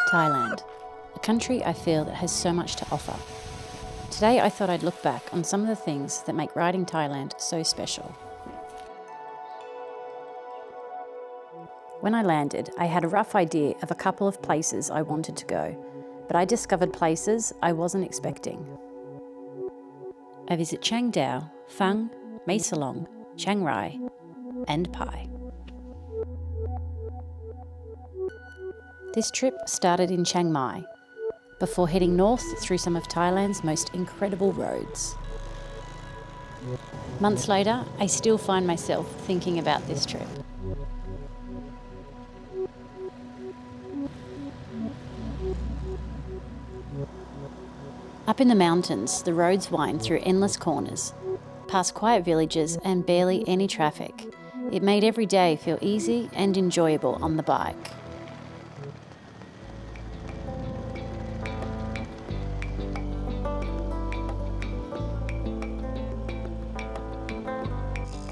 Thailand, a country I feel that has so much to offer. Today I thought I'd look back on some of the things that make riding Thailand so special. When I landed, I had a rough idea of a couple of places I wanted to go, but I discovered places I wasn't expecting. I visit Chiang Rai, Phang, Mae Salong, Chiang Rai, and Pai. This trip started in Chiang Mai, before heading north through some of Thailand's most incredible roads. Months later, I still find myself thinking about this trip. Up in the mountains, the roads wind through endless corners, past quiet villages and barely any traffic. It made every day feel easy and enjoyable on the bike.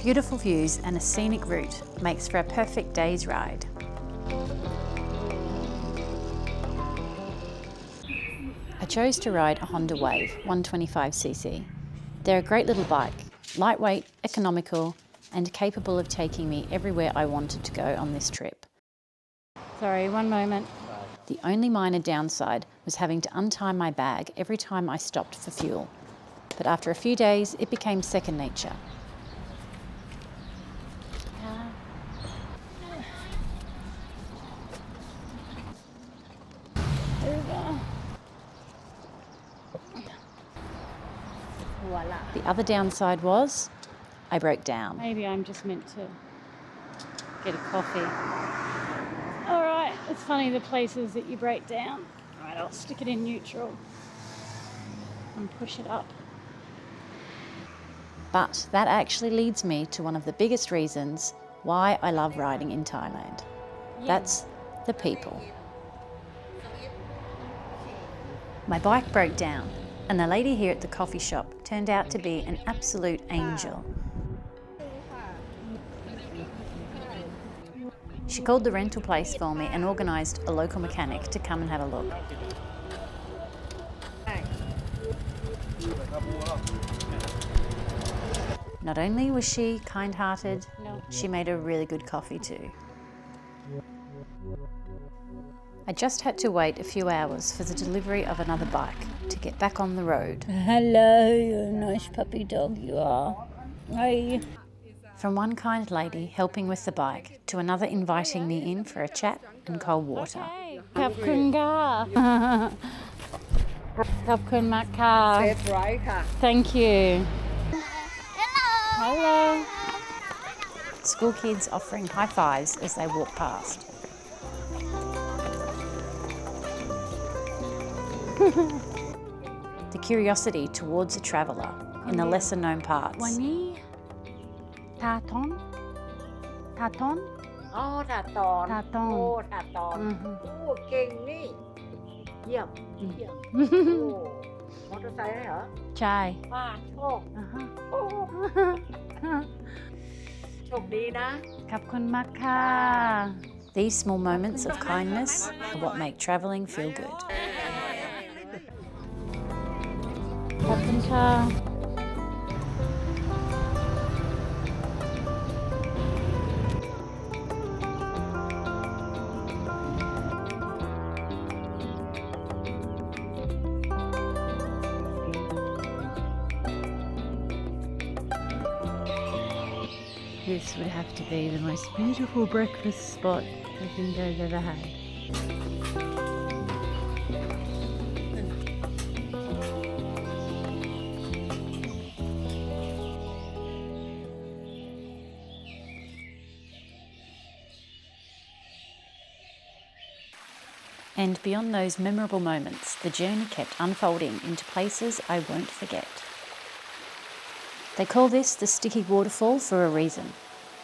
Beautiful views and a scenic route makes for a perfect day's ride. I chose to ride a Honda Wave 125cc. They're a great little bike, lightweight, economical, and capable of taking me everywhere I wanted to go on this trip. Sorry, one moment. The only minor downside was having to untie my bag every time I stopped for fuel. But after a few days, it became second nature. The other downside was I broke down. Maybe I'm just meant to get a coffee. All right, it's funny the places that you break down. All right, I'll stick it in neutral and push it up. But that actually leads me to one of the biggest reasons why I love riding in Thailand. That's the people. My bike broke down, and the lady here at the coffee shop turned out to be an absolute angel. She called the rental place for me and organised a local mechanic to come and have a look. Not only was she kind-hearted, she made a really good coffee too. I just had to wait a few hours for the delivery of another bike to get back on the road. Hello, you're a nice puppy dog you are. Hi. From one kind lady helping with the bike to another inviting me in for a chat and cold water. ขอบคุณค่ะ ขอบคุณมากค่ะ Safe ride ค่ะ Thank you. Hello. School kids offering high fives as they walk past. The curiosity towards a traveller in the lesser known parts. วันนี้ทาทอนทาทอน อ๋อถาตอน ถาตอน โอ้ถาตอน โอ้เก่งนี่ เยี่ยมเยี่ยมโอ้มอเตอร์ไซค์ได้เหรอ ใช่ ป้าโชคโอ้โชคดีนะ ขอบคุณมากค่ะ These small moments of kindness are what make travelling feel good. ขอบคุณค่ะ This would have to be the most beautiful breakfast spot I think I've ever had. And beyond those memorable moments, the journey kept unfolding into places I won't forget. They call this the sticky waterfall for a reason.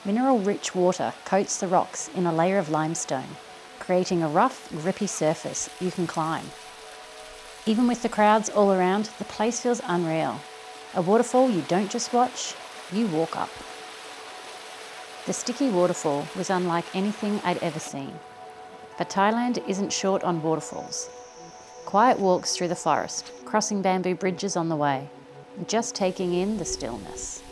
Mineral-rich water coats the rocks in a layer of limestone, creating a rough, grippy surface you can climb. Even with the crowds all around, the place feels unreal. A waterfall you don't just watch, you walk up. The sticky waterfall was unlike anything I'd ever seen. But Thailand isn't short on waterfalls. Quiet walks through the forest, crossing bamboo bridges on the way, just taking in the stillness.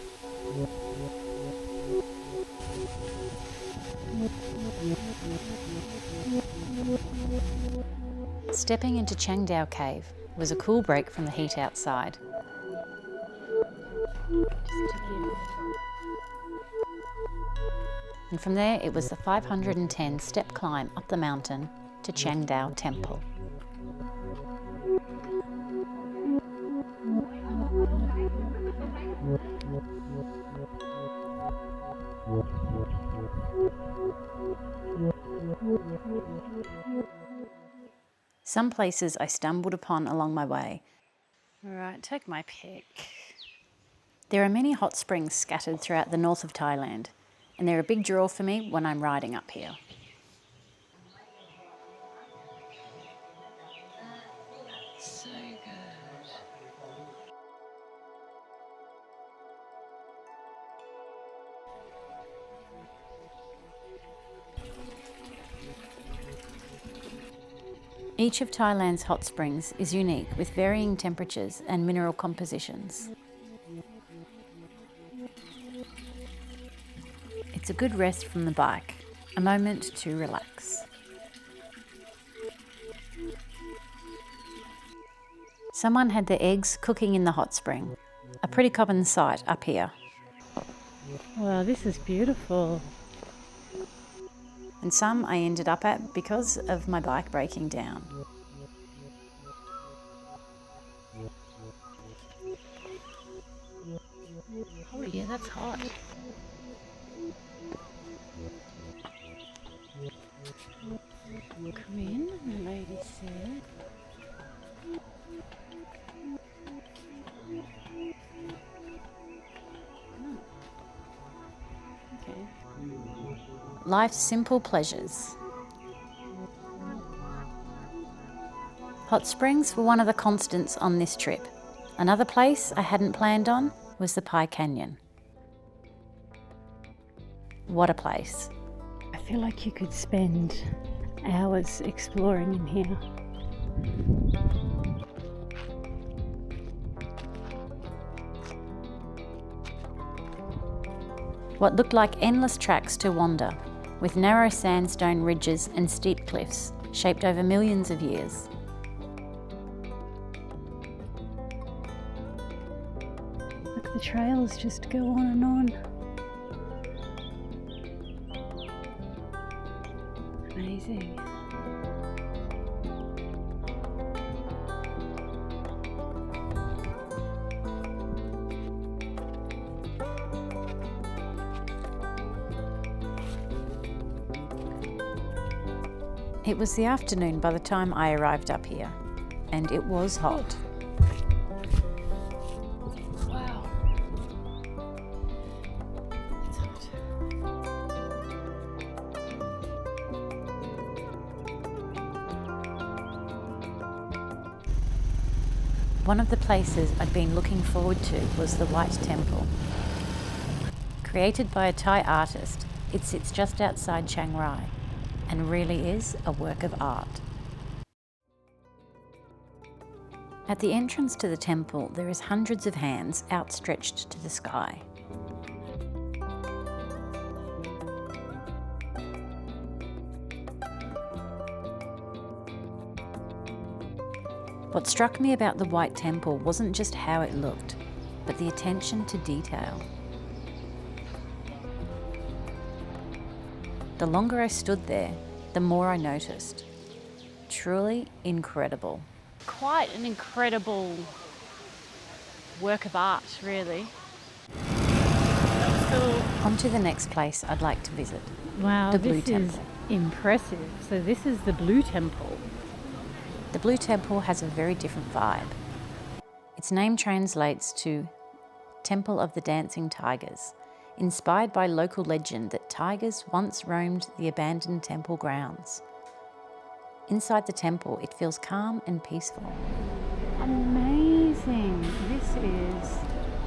Stepping into Chiang Rai cave was a cool break from the heat outside. And from there it was the 510-step climb up the mountain to Chiang Rai Temple. Some places I stumbled upon along my way. All right, take my pick. There are many hot springs scattered throughout the north of Thailand, and they're a big draw for me when I'm riding up here. So good. Each of Thailand's hot springs is unique with varying temperatures and mineral compositions. It's a good rest from the bike, a moment to relax. Someone had their eggs cooking in the hot spring, a pretty common sight up here. Wow, this is beautiful. And some I ended up at because of my bike breaking down. Oh yeah, that's hot. Come in, the lady said. Okay. Life's simple pleasures. Hot springs were one of the constants on this trip. Another place I hadn't planned on was the Pai Canyon. What a place. I feel like you could spend hours exploring in here. What looked like endless tracks to wander, with narrow sandstone ridges and steep cliffs shaped over millions of years. Look, the trails just go on and on. Amazing. It was the afternoon by the time I arrived up here, and it was hot. Wow. It's hot. One of the places I'd been looking forward to was the White Temple. Created by a Thai artist, it sits just outside Chiang Rai and really is a work of art. At the entrance to the temple, there is hundreds of hands outstretched to the sky. What struck me about the White Temple wasn't just how it looked, but the attention to detail. The longer I stood there, the more I noticed. Truly incredible. Quite an incredible work of art, really. On to the next place I'd like to visit. Wow, The Blue this Temple. is impressive. So this is the Blue Temple. The Blue Temple has a very different vibe. Its name translates to Temple of the Dancing Tigers, inspired by local legend that tigers once roamed the abandoned temple grounds. Inside the temple, it feels calm and peaceful. Amazing. This is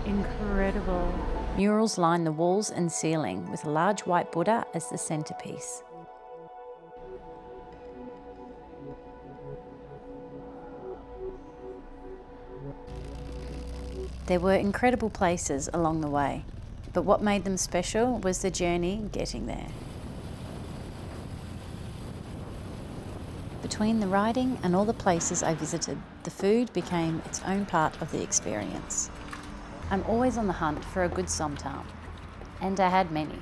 incredible. Murals line the walls and ceiling with a large white Buddha as the centerpiece. There were incredible places along the way, but what made them special was the journey getting there. Between the riding and all the places I visited, the food became its own part of the experience. I'm always on the hunt for a good somtam, and I had many,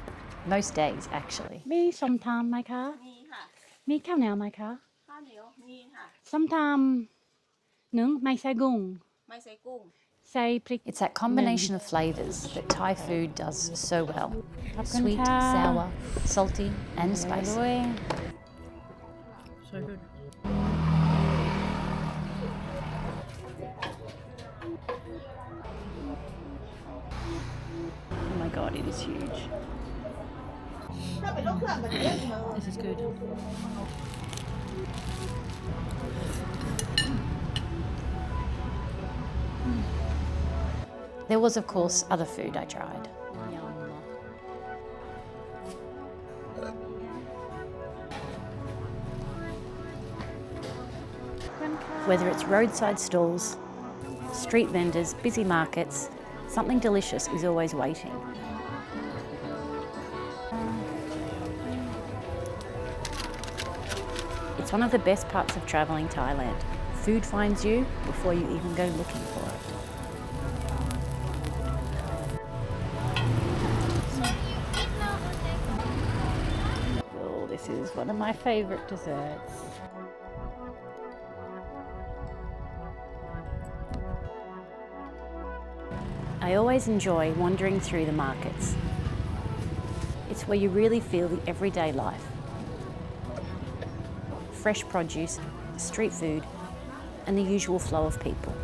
most days actually. มีส้มตำไหมคะ มีค่ะ มีข้าวเหนียวไหมคะ ข้าวเหนียวมีค่ะ ส้มตำหนึ่งไม่ใส่กุ้ง ไม่ใส่กุ้ง ใส่พริก It's that combination of flavours that Thai food does so well. Sweet, sour, salty and spicy. So good. Oh my god, it is huge. This is good. There was, of course, other food I tried. Whether it's roadside stalls, street vendors, busy markets, something delicious is always waiting. It's one of the best parts of travelling Thailand. Food finds you before you even go looking for it. Oh, this is one of my favourite desserts. I always enjoy wandering through the markets. It's where you really feel the everyday life. Fresh produce, street food, and the usual flow of people.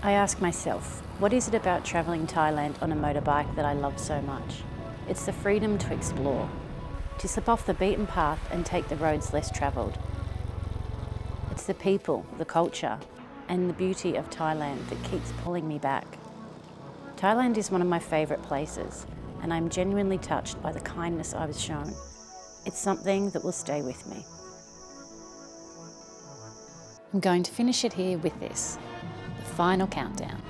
I ask myself, what is it about travelling Thailand on a motorbike that I love so much? It's the freedom to explore, to slip off the beaten path and take the roads less travelled. It's the people, the culture, and the beauty of Thailand that keeps pulling me back. Thailand is one of my favourite places, and I'm genuinely touched by the kindness I was shown. It's something that will stay with me. I'm going to finish it here with this, the final countdown.